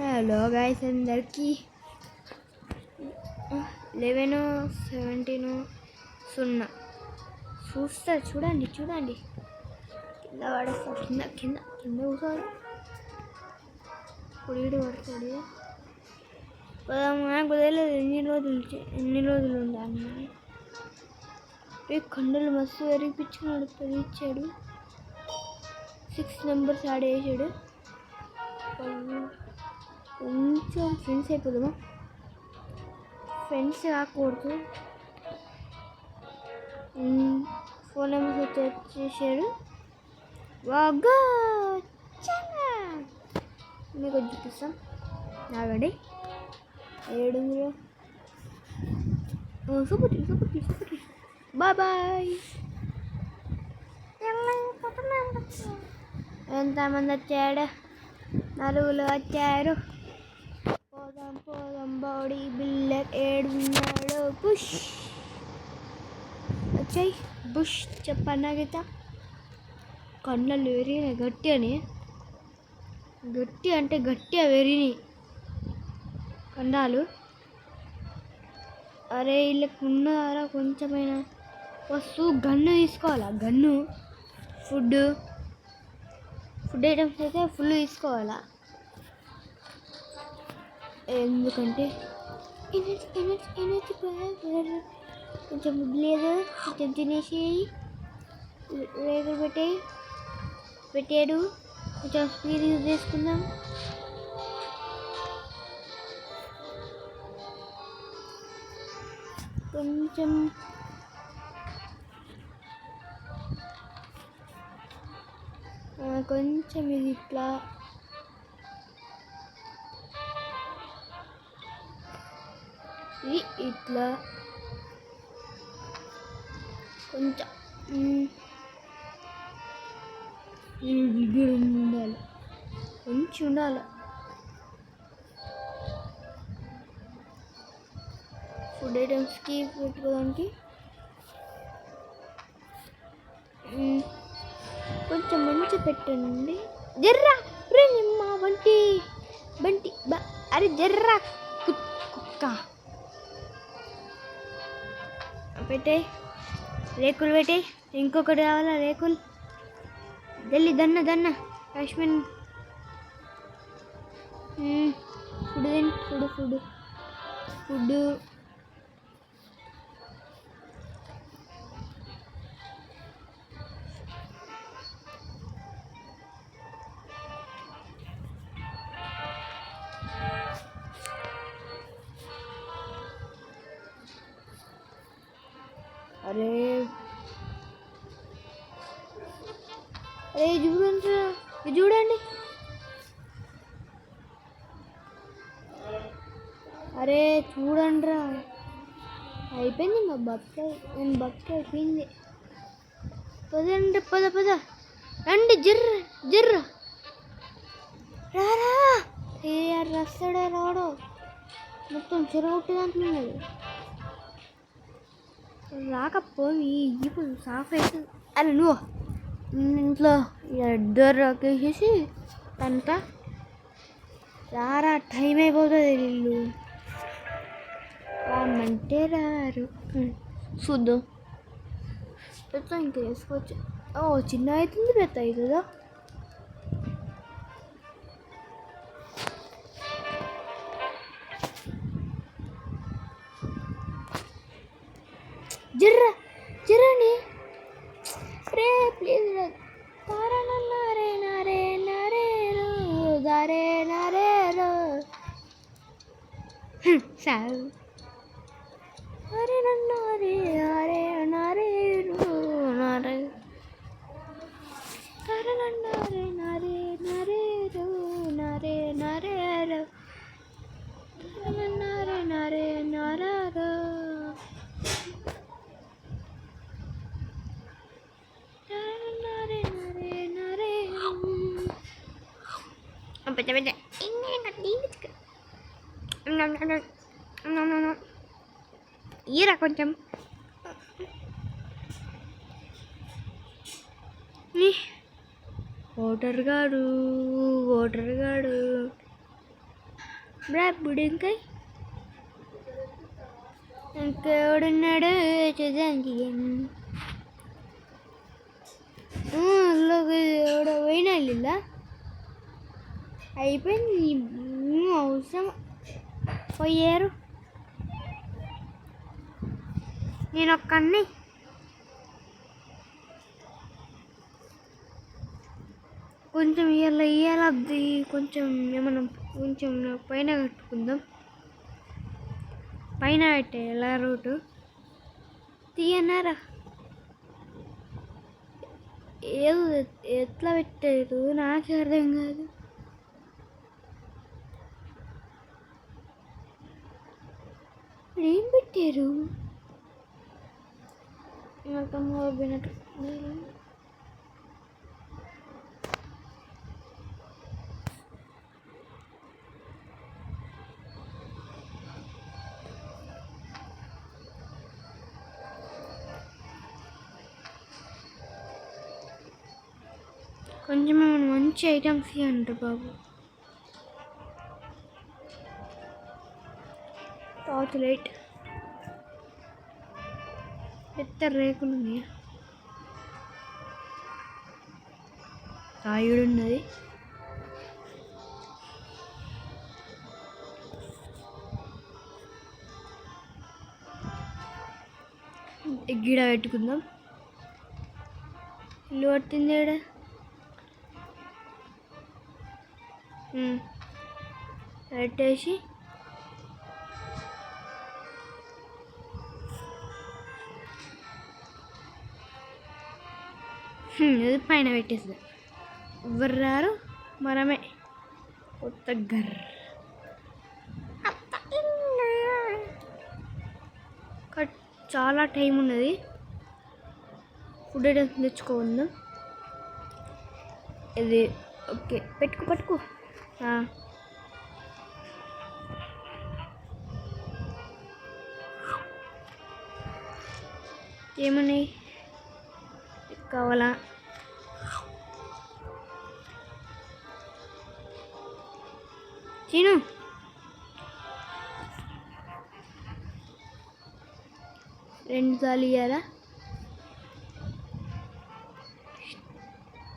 Hello guys అందరికి 11:17 0 చూస్తా చూడండి కింద పడేస్తా కింద కూర్చోడు పొడిడు పడుతుంది నాకు తెలియదు ఎన్ని రోజులు ఉండాలి కండలు మస్తు పెరిగిపించుకున్నాడు పెరిగిచ్చాడు 6 నెంబర్స్ యాడ్ చేసాడు కొంచెం ఫ్రెండ్స్ అయిపోదామా ఫ్రెండ్స్ కాకూడదు ఫోన్ నెంబర్స్ వచ్చేసాడు బాగా మీకు చూపిస్తాం నాగండి 7 సూపర్ బాయ్ ఎంతమంది వచ్చాడు 4 వచ్చారు పోదాం బాడీ బిల్డర్ 7 ఉన్నాడు బుష్ వచ్చాయి బుష్ చెప్పన్నా గీత కళ్ళలు వెరినాయి గట్టిగా వెరినాయి కండాలు అరే వీళ్ళకి ఉన్నారా కొంచెమైనా వస్తువు గన్ను తీసుకోవాలా గన్ను ఫుడ్ ఐటమ్స్ అయితే ఫుల్ తీసుకోవాలా ఎందుకంటే కొంచెం లేదు కొంచెం తినేసి రేగులు పెట్టాడు కొంచెం స్పీడ్ యూజ్ చేసుకుందాం కొంచెం ఇది ఇట్లా ఇట్లా కొంచెం ఉండాలి కొంచెం ఉండాలి ఫుడ్ ఐటమ్స్కి పెట్టుకోవడానికి కొంచెం మంచి పెట్టండి జర్రా నిమ్మ బంటి అరే జర్రా కుక్క పెట్టే రేకులు పెట్టే ఇంకొకటి కావాలా రేకులు ఢిల్లీ దన్న కాశ్మీర్ ఫుడ్ అరే చూడండి అరే చూడండిరా అయిపోయింది మా బక్కాయి అయిపోయింది పద రండి జర్ర రారా రస్తాడే రావడం మొత్తం చెరగొట్టి అంటున్నాడు రాకపోయి ఇప్పుడు సాఫ్ అవుతుంది అరే నువ్వు ఇంట్లో డోర్ రాకేసేసి అంత రారా టైం అయిపోతుంది వీళ్ళు రామంటే రారు చూద్దాం ఇంకా వేసుకోవచ్చు చిన్న అవుతుంది పెద్ద అవుతుందా జర్రని రే ప్లీజ్ సార్ ఈరా కొంచెం ఓటర్ గాడు బుడంకాయ ఇంకెవడున్నాడు చూద్దానికి ఎవడో పోయినా ఇలా అయిపోయింది అవసరం పోయారు. నేను ఒక్కడిని కొంచెం ఇయ్యాలద్ది కొంచెం ఏమన్నా కొంచెం పైన కట్టుకుందాం. పైన పెట్టే ఎలా రూటు తీయన్నారా ఏదో ఎట్లా పెట్టారు నాకే అర్థం కాదు. ఏం పెట్టారు మొత్తం పోయినట్టు కొంచెం మంచి ఐటమ్స్ ఇవ్వండి బాబు. టార్చ్ లైట్ పెద్ద రేకులు ఉన్నాయి. రాయుడు ఉన్నది. గిడ పెట్టుకుందాం. ఇల్లు పట్టింది ఏడ పెట్టేసి అది పైన పెట్టేస్తుంది. ఎవరు రారు మనమే కొత్త గర్ చాలా టైం ఉన్నది. ఫుడ్ ఐటమ్స్ తెచ్చుకోవద్దాం. ఇది ఓకే పట్టుకో ఏమన్నాయి కావాలా? చీను 2 సార్లు ఇవ్వాలా?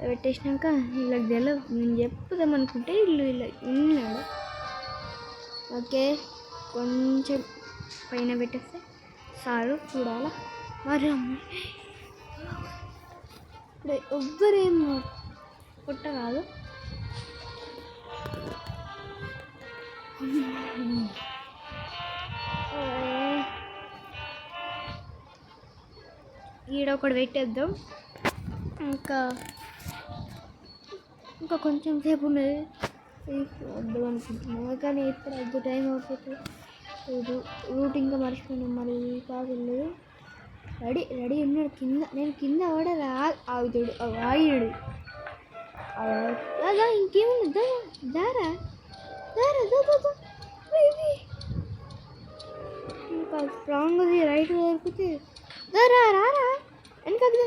పెట్టేసినాక వీళ్ళకి తెలియదు. నేను చెప్పుదామనుకుంటే వీళ్ళు ఇలా విన్నాడు. ఓకే కొంచెం పైన పెట్టేస్తే సారు చూడాలా. మరి అమ్మాయి ఇప్పుడు ఎవ్వరేమో పుట్ట కాదు. ఈడ ఒకటి పెట్టేద్దాం. ఇంకా కొంచెం సేపు ఉన్నది వద్దాం అనుకుంటున్నాను. కానీ ఇప్పుడు అది టైం అవుతుంది. రూట్ ఇంకా మర్చిపోయినాం. మరి కాదు రెడీ ఉన్నాడు కింద. నేను కింద కూడా ఆగుతాడు ఆగినాడు. అదా ఇంకేముంది దారా ఇంకా స్ట్రాంగ్ అది రైట్ దొరికితే రారా వెనకదా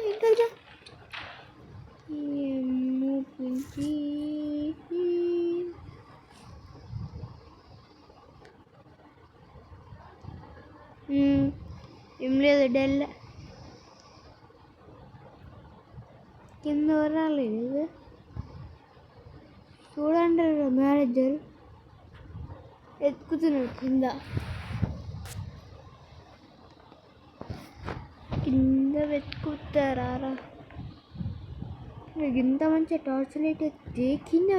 ఏం లేదు డెల్ కింద రాలేదు. చూడండి మేనేజర్ ఎత్తుకుతున్నాడు కింద వెతుకుతారా? మీకు ఇంత మంచి టార్చ్ లైట్ ఎత్తే కింద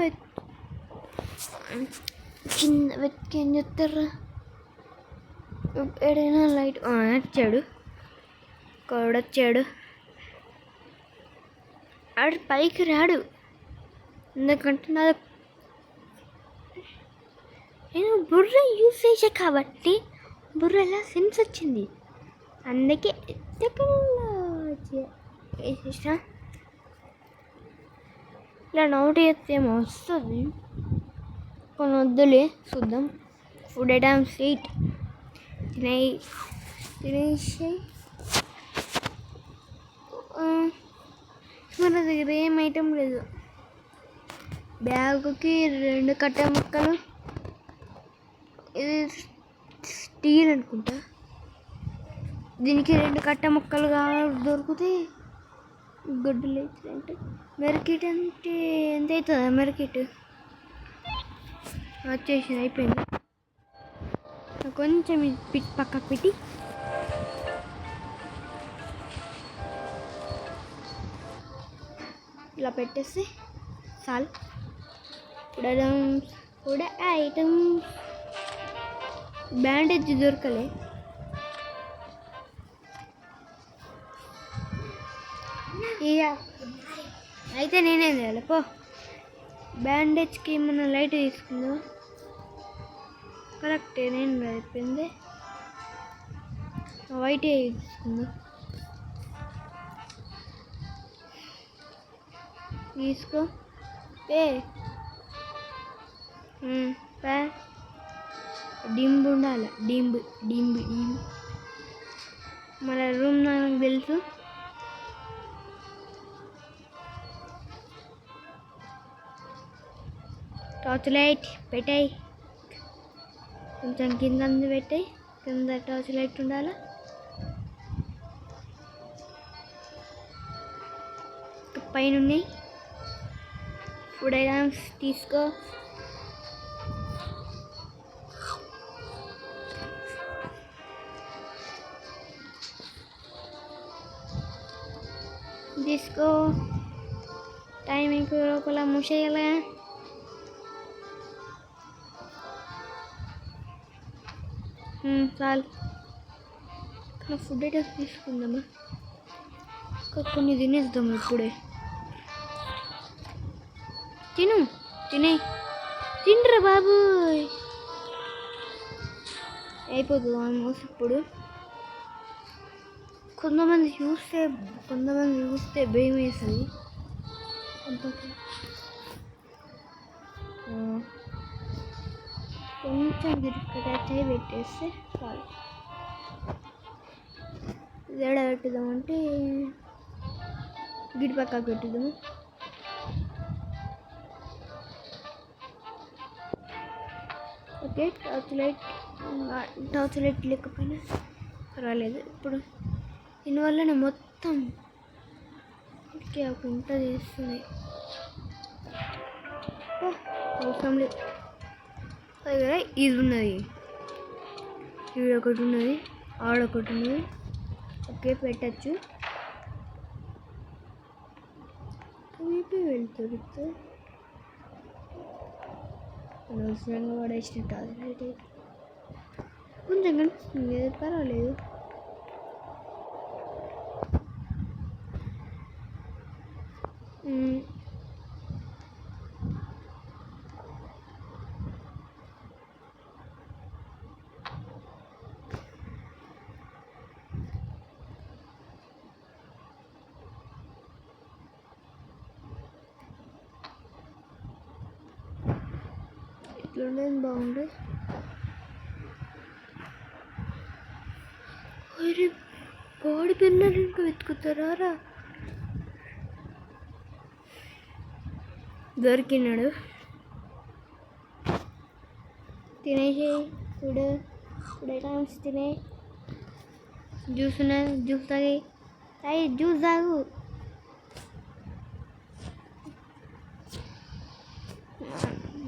వెతికి ఏం చెప్తారా? ఎక్కడైనా లైట్ వచ్చాడు ఆడు పైకి రాడు. ఎందుకంటే నేను బుర్ర యూజ్ చేసా కాబట్టి బుర్రలా సెన్స్ వచ్చింది. అందుకే వేసేసా. ఇలా నోట్ చేస్తే ఏమో వస్తుంది. కొన్ని వద్దులే చూద్దాం. ఫుడ్ ఐటమ్స్ తినేసి మన దగ్గర ఏం ఐటెం లేదు. బ్యాగుకి 2 కట్టె ముక్కలు ఇది స్టీల్ అనుకుంటా. దీనికి 2 కట్ట ముక్కలు దొరికితే గొడ్డలు అవుతుంది. అంటే మెరకిట్ అంటే ఎంత అవుతుందా? మెరకిట్ వచ్చేసింది, అయిపోయింది. కొంచెం పక్కకు పెట్టి ఇలా పెట్టేస్తే చాలు. కూడా ఐటమ్ బ్యాండేజ్ దొరకలే. ఇక అయితే నేనేం చేయాలి? పో బ్యాండేజ్కి ఏమన్నా లైట్ తీసుకుందాం. కరెక్టే, నేను అయిపోయింది. వైట్ తీసుకుందాం. తీసుకో డింబ్ ఉండాలి. డింబ్ మన రూమ్ నాకు తెలుసు. టార్చ్ లైట్ పెట్టాయి, కొంచెం కింద పెట్టాయి. కింద టార్చ్ లైట్ ఉండాలి. పైన ఉన్నాయి ఫుడ్ ఐటమ్స్. తీసుకో. టైమింగ్ లోపల మూసేయాలి. చాలు. ఫుడ్ ఐటమ్స్ తీసుకుందామా? కొన్ని తినేద్దాము ఇప్పుడే. తినరా బాబు. అయిపోతుంది ఆల్మోస్ట్. ఇప్పుడు కొంతమంది చూస్తే భయం వేస్తుంది. కొంచెం గిరికటాయి పెట్టేస్తే చాలు. ఏడ పెట్టుదామంటే గిడి పక్కకు పెట్టుదాము. ఓకే, టార్చ్ లైట్ లేకపోయినా పర్వాలేదు. ఇప్పుడు దీనివల్ల మొత్తం ఒక ఉంట చేస్తుంది. అవసరం లేదు. కదా ఇది ఉన్నది, ఇది ఒకటి ఉన్నది, ఆడొకటి ఉన్నది. ఓకే, పెట్టచ్చు. వెళ్తుంది అనవసరంగా పడేసినట్టు. అది కొంచెం కనిపిస్తుంది, పర్వాలేదు. ఇట్లుండేది బాగుంది. అరే కోడి పిల్లలు ఇంకా వెతుకుతారా? దొరికినాడు. తినేసి ఫుడ్ ఐటమ్స్ తినే. జ్యూస్ ఉన్నది, జ్యూస్ తాగి జ్యూస్ తాగు.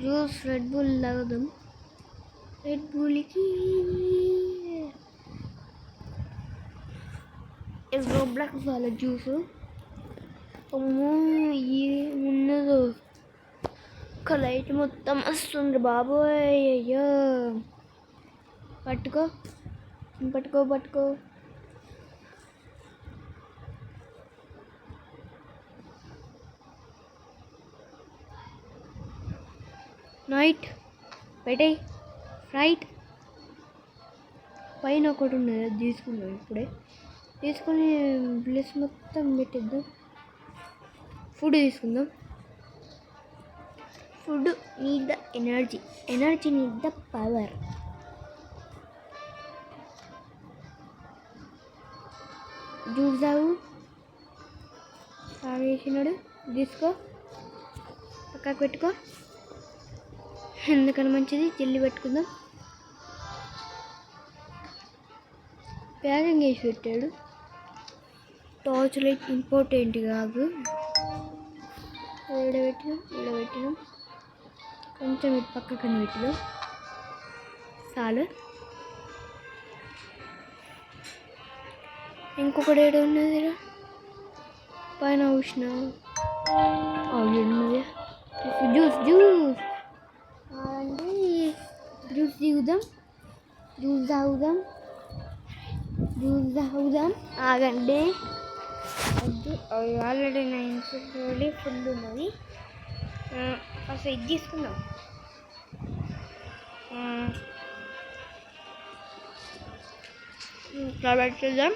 జ్యూస్ రెడ్ బుల్ తాగుదాం. రెడ్ బుల్కి రోబ్లాక్స్ వాళ్ళ జ్యూసు. ఉన్నదో ఒక లైట్ మొత్తం వస్తుంది బాబోయ్. అయ్యో, పట్టుకో. నైట్ పెట్టేయి. రైట్ పైన ఒకటి ఉన్నది, అది తీసుకున్నాం. ఇప్పుడే తీసుకొని ప్లేస్ మొత్తం పెట్టేద్దాం. ఫుడ్ తీసుకుందాం. Food need the energy need the power. Juice తాగేసినాడు. తీసుకో, పక్కకు పెట్టుకో. ఎందుకని మంచిది. జల్లి పెట్టుకుందాం. ప్యాకింగ్ వేసి పెట్టాడు. టార్చ్ లైట్ ఇంపార్టెంట్ కాదు. ఈడబెట్టినాం కొంచెం ఇటు పక్కన పెట్టినాం చాలు. ఇంకొకటి ఏడు ఉన్నది పైన చూసిన ఉన్నది జ్యూస్ అంటే జ్యూస్ తాగుదాం ఆగండి. వద్దు ఆల్రెడీ 9 ఫుడ్ ఉన్నది. ఫస్ట్ ఇది తీసుకుందాం. ఇట్లా పెట్టేద్దాం.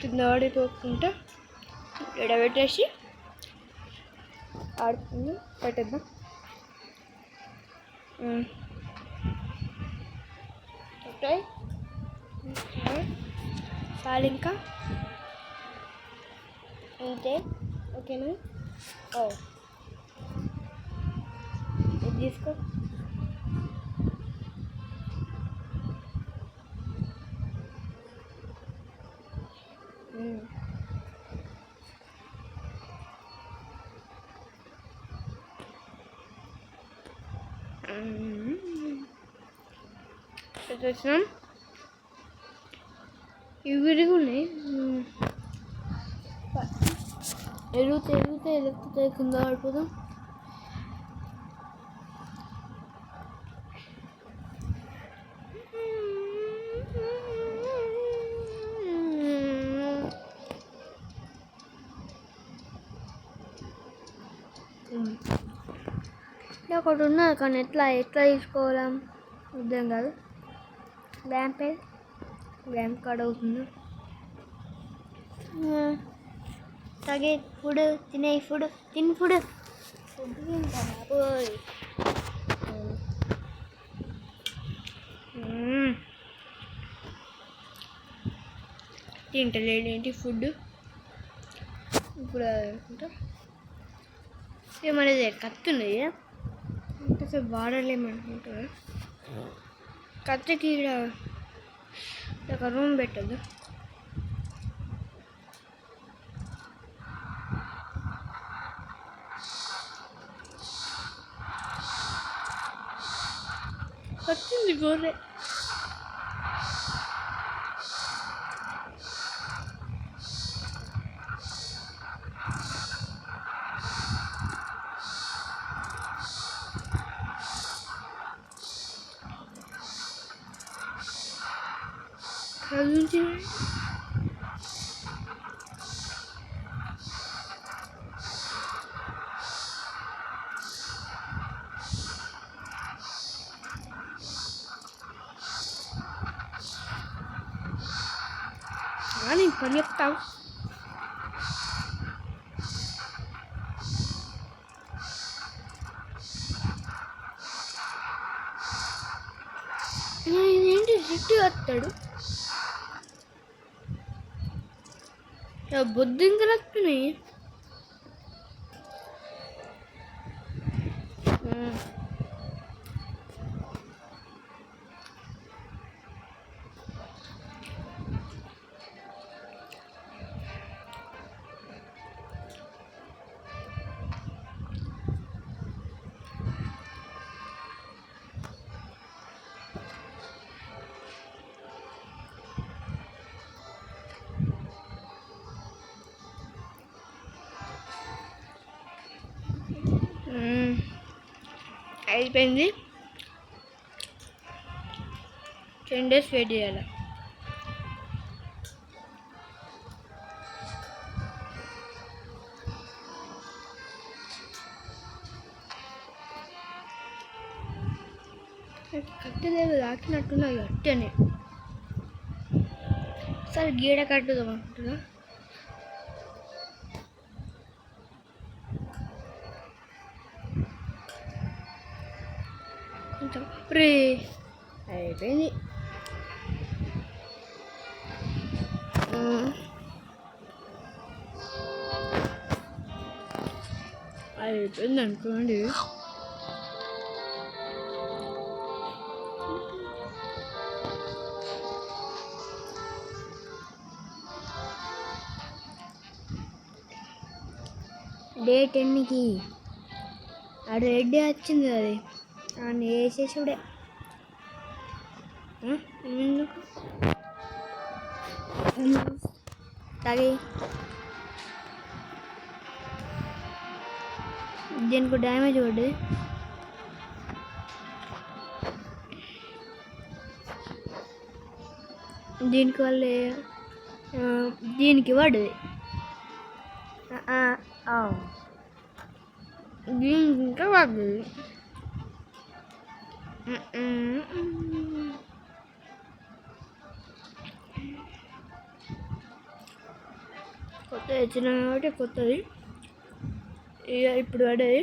కింద ఆడిపోకుండా ఎడబెట్టేసి ఆడుతుంది పెట్టేద్దాం. ఓకే చాలు ఇంకా అంతే. ఓకేనా? ఇది తీసుకో. వచ్చినాం. ఇవి విరిగి ఉన్నాయి. ఎరుగుతాయి కింద పడిపోతాం. ఒకటి ఉన్నది కానీ ఎట్లా తీసుకోవాలా అర్థం కాదు. ల్యాంప్ కార్డ్ అవుతుంది. తాగే ఫుడ్ తినే ఫుడ్ తింటాను పోయి. తింటలేడేంటి ఫుడ్ ఇప్పుడు అనుకుంటా. ఏమనేది కత్తున్నది ఇంతసేపు వాడలేమనుకుంటా. కత్తికి ఒక రూమ్ పెట్టద్దు. వచ్చింది గొర్రె. కదులుతుంది. నేను పని చెప్తావు. ఏంటి జిట్టు వస్తాడు. బొద్దు ఇంకా వస్తున్నాయి. అయిపోయింది. 10 days వెయిట్ చేయాలి. కట్టలేదు రాకినట్టున్నాయి అట్టనే. సరే గీడ కట్టుదాం అనుకుంటున్నా. కొంచెం అయిపోయింది. అయిపోయింది అనుకోండి. డే 10కి ఆడు రెడ్ డే వచ్చింది అది అని వేసేసుడే తాగి దీనికి డ్యామేజ్ పడ్డది. దీనికి వల్ల దీనికి పడ్డది. దీనికి ఇంకా పడ్డది. కొత్త వచ్చిన కాబట్టి కొత్తది ఇక ఇప్పుడు పడ్డది.